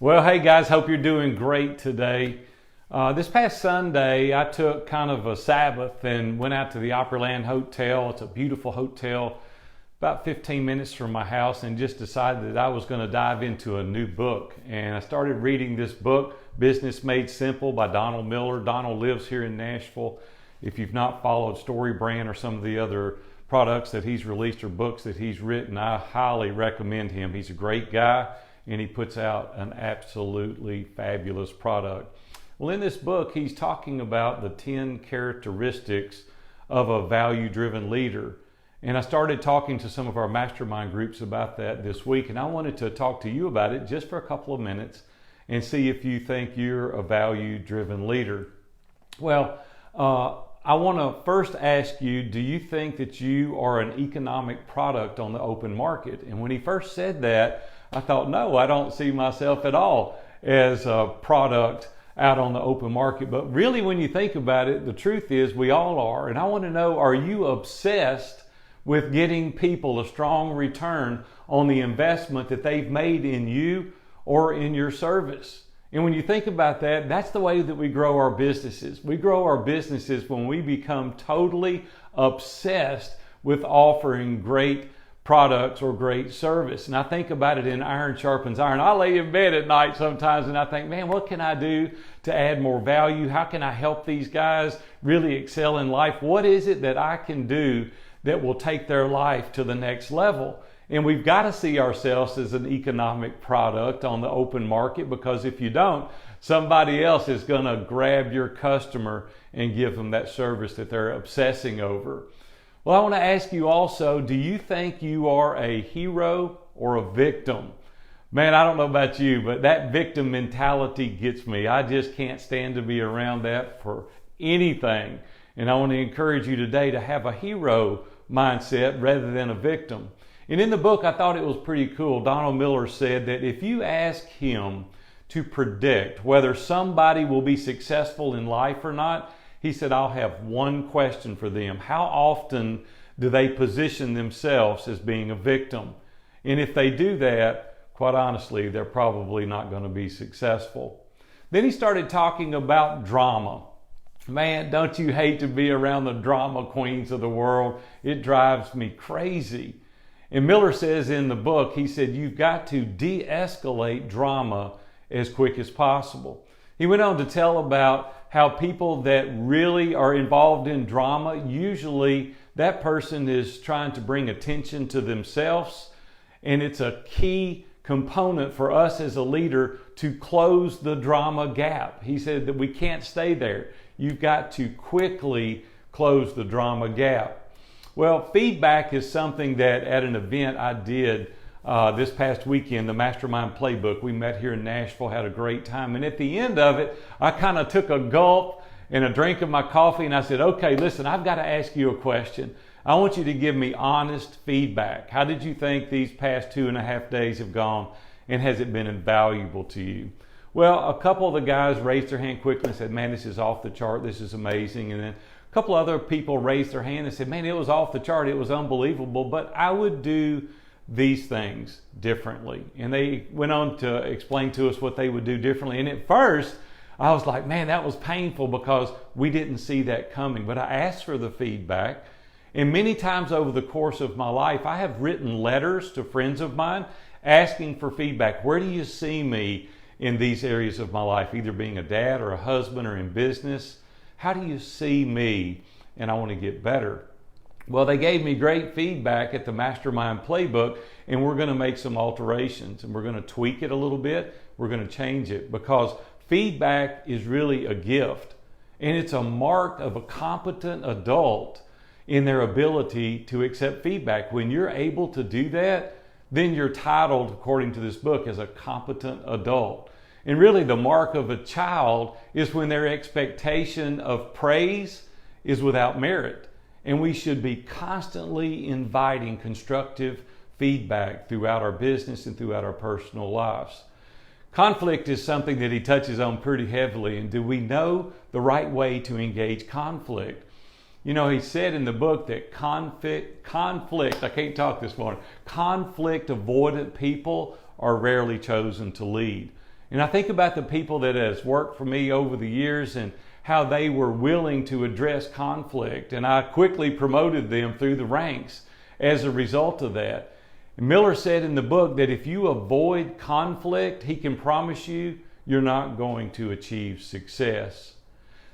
Well, hey guys, hope you're doing great today. This past Sunday, I took kind of a Sabbath and went out to the Opryland Hotel. It's a beautiful hotel, about 15 minutes from my house, and just decided that I was going to dive into a new book. And I started reading this book, Business Made Simple by Donald Miller. Donald lives here in Nashville. If you've not followed StoryBrand or some of the other products that he's released or books that he's written, I highly recommend him. He's a great guy, and he puts out an absolutely fabulous product. Well, in this book, he's talking about the 10 characteristics of a value-driven leader. And I started talking to some of our mastermind groups about that this week, and I wanted to talk to you about it just for a couple of minutes and see if you think you're a value-driven leader. Well, I want to first ask you, do you think that you are an economic product on the open market? And when he first said that, I thought, no, I don't see myself at all as a product out on the open market. But really, when you think about it, the truth is we all are. And I want to know, are you obsessed with getting people a strong return on the investment that they've made in you or in your service? And when you think about that, that's the way that we grow our businesses. We grow our businesses when we become totally obsessed with offering great products or great service. And I think about it in iron sharpens iron. I lay in bed at night sometimes and I think, man, what can I do to add more value? How can I help these guys really excel in life? What is it that I can do that will take their life to the next level? And we've got to see ourselves as an economic product on the open market, because if you don't, somebody else is going to grab your customer and give them that service that they're obsessing over. Well, I want to ask you also, do you think you are a hero or a victim? Man, I don't know about you, but that victim mentality gets me. I just can't stand to be around that for anything. And I want to encourage you today to have a hero mindset rather than a victim. And in the book, I thought it was pretty cool. Donald Miller said that if you ask him to predict whether somebody will be successful in life or not, he said, I'll have one question for them. How often do they position themselves as being a victim? And if they do that, quite honestly, they're probably not going to be successful. Then he started talking about drama. Man, don't you hate to be around the drama queens of the world? It drives me crazy. And Miller says in the book, he said, you've got to de-escalate drama as quick as possible. He went on to tell about how people that really are involved in drama, usually that person is trying to bring attention to themselves. And it's a key component for us as a leader to close the drama gap. He said that we can't stay there. You've got to quickly close the drama gap. Well, feedback is something that at an event I did this past weekend, the Mastermind Playbook. We met here in Nashville, had a great time. And at the end of it, I kind of took a gulp and a drink of my coffee and I said, okay, listen, I've got to ask you a question. I want you to give me honest feedback. How did you think these past 2.5 days have gone, and has it been invaluable to you? Well, a couple of the guys raised their hand quickly and said, man, this is off the chart. This is amazing. And then a couple other people raised their hand and said, man, it was off the chart. It was unbelievable, but I would do these things differently. And they went on to explain to us what they would do differently. And at first, I was like, man, that was painful because we didn't see that coming. But I asked for the feedback. And many times over the course of my life, I have written letters to friends of mine asking for feedback. Where do you see me in these areas of my life, either being a dad or a husband or in business? How do you see me? And I want to get better. Well, they gave me great feedback at the Mastermind Playbook, and we're going to make some alterations, and we're going to tweak it a little bit. We're going to change it, because feedback is really a gift, and it's a mark of a competent adult in their ability to accept feedback. When you're able to do that, then you're titled, according to this book, as a competent adult. And really the mark of a child is when their expectation of praise is without merit. And we should be constantly inviting constructive feedback throughout our business and throughout our personal lives. Conflict is something that he touches on pretty heavily. And do we know the right way to engage conflict? You know, he said in the book that conflict, I can't talk this morning, conflict avoidant people are rarely chosen to lead. And I think about the people that has worked for me over the years and how they were willing to address conflict. And I quickly promoted them through the ranks as a result of that. And Miller said in the book that if you avoid conflict, he can promise you you're not going to achieve success.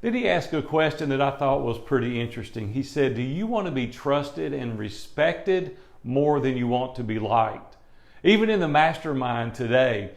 Then he asked a question that I thought was pretty interesting. He said, do you want to be trusted and respected more than you want to be liked? Even in the mastermind today,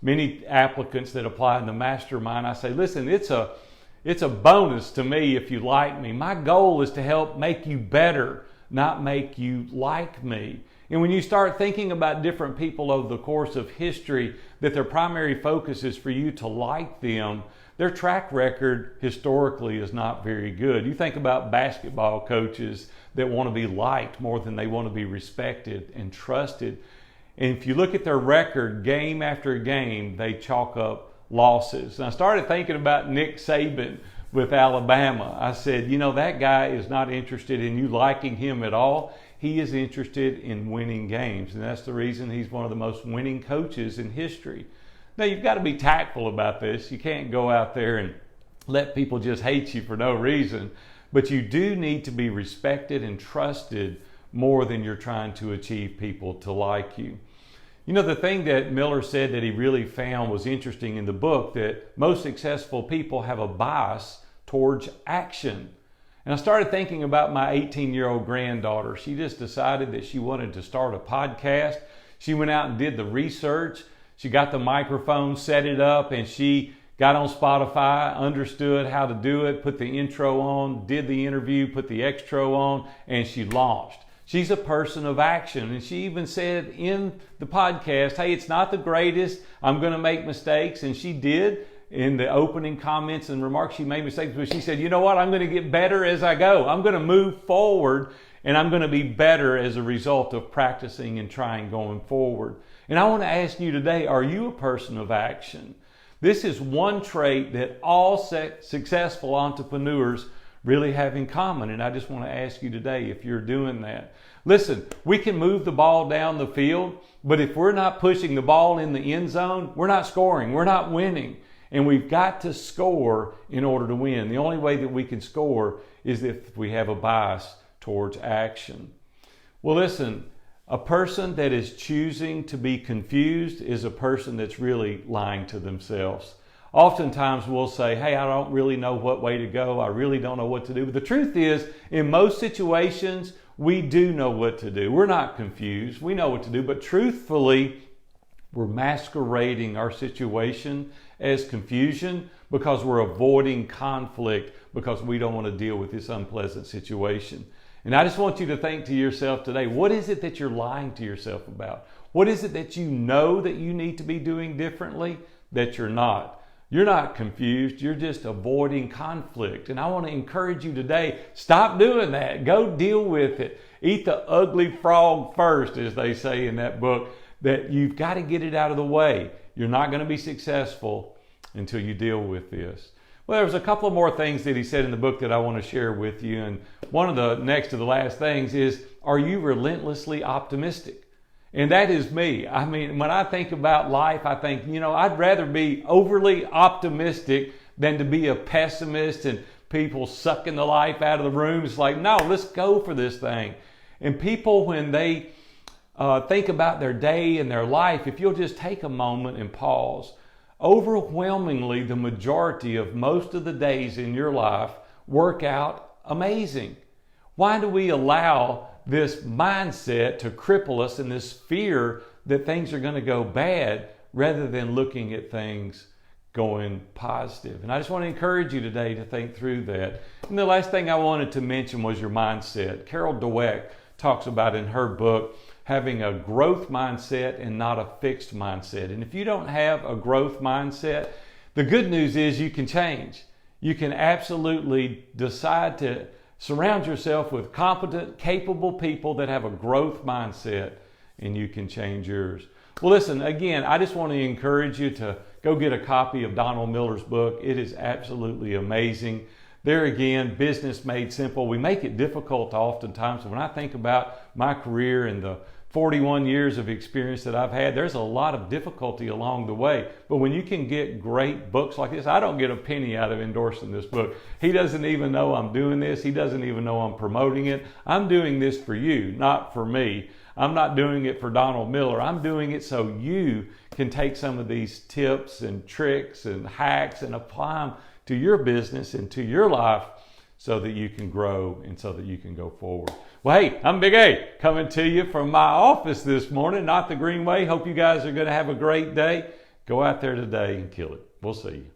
many applicants that apply in the mastermind, I say, listen, it's a bonus to me if you like me. My goal is to help make you better, not make you like me. And when you start thinking about different people over the course of history, that their primary focus is for you to like them, their track record historically is not very good. You think about basketball coaches that want to be liked more than they want to be respected and trusted. And if you look at their record, game after game, they chalk up losses. And I started thinking about Nick Saban with Alabama. I said, you know, that guy is not interested in you liking him at all. He is interested in winning games. And that's the reason he's one of the most winning coaches in history. Now, you've got to be tactful about this. You can't go out there and let people just hate you for no reason. But you do need to be respected and trusted more than you're trying to achieve people to like you. You know, the thing that Miller said that he really found was interesting in the book, that most successful people have a bias towards action. And I started thinking about my 18-year-old granddaughter. She just decided that she wanted to start a podcast. She went out and did the research. She got the microphone, set it up, and she got on Spotify, understood how to do it, put the intro on, did the interview, put the extro on, and she launched. She's a person of action. And she even said in the podcast, hey, it's not the greatest. I'm going to make mistakes. And she did. In the opening comments and remarks, she made mistakes, but she said, you know what? I'm going to get better as I go. I'm going to move forward, and I'm going to be better as a result of practicing and trying going forward. And I want to ask you today, are you a person of action? This is one trait that all successful entrepreneurs really have in common. And I just want to ask you today if you're doing that. Listen, we can move the ball down the field, but if we're not pushing the ball in the end zone, we're not scoring, we're not winning. And we've got to score in order to win. The only way that we can score is if we have a bias towards action. Well, listen, a person that is choosing to be confused is a person that's really lying to themselves. Oftentimes we'll say, hey, I don't really know what way to go. I really don't know what to do. But the truth is, in most situations, we do know what to do. We're not confused. We know what to do. But truthfully, we're masquerading our situation as confusion because we're avoiding conflict because we don't want to deal with this unpleasant situation. And I just want you to think to yourself today, what is it that you're lying to yourself about? What is it that you know that you need to be doing differently that you're not? You're not confused. You're just avoiding conflict. And I want to encourage you today, stop doing that. Go deal with it. Eat the ugly frog first, as they say in that book, that you've got to get it out of the way. You're not going to be successful until you deal with this. Well, there's a couple of more things that he said in the book that I want to share with you. And one of the next to the last things is, are you relentlessly optimistic? And that is me. I mean, when I think about life, I think, you know, I'd rather be overly optimistic than to be a pessimist and people sucking the life out of the room. It's like, no, let's go for this thing. And people, when they think about their day and their life, if you'll just take a moment and pause, overwhelmingly the majority of most of the days in your life work out amazing. Why do we allow this mindset to cripple us and this fear that things are going to go bad rather than looking at things going positive? And I just want to encourage you today to think through that. And the last thing I wanted to mention was your mindset. Carol Dweck talks about in her book having a growth mindset and not a fixed mindset. And if you don't have a growth mindset, the good news is you can change. You can absolutely decide to surround yourself with competent, capable people that have a growth mindset, and you can change yours. Well, listen, again, I just want to encourage you to go get a copy of Donald Miller's book. It is absolutely amazing. There again, Business Made Simple. We make it difficult oftentimes. When I think about my career and the 41 years of experience that I've had, there's a lot of difficulty along the way. But when you can get great books like this, I don't get a penny out of endorsing this book. He doesn't even know I'm doing this. He doesn't even know I'm promoting it. I'm doing this for you, not for me. I'm not doing it for Donald Miller. I'm doing it so you can take some of these tips and tricks and hacks and apply them to your business and to your life so that you can grow and so that you can go forward. Well, hey, I'm Big A coming to you from my office this morning, not the Greenway. Hope you guys are going to have a great day. Go out there today and kill it. We'll see you.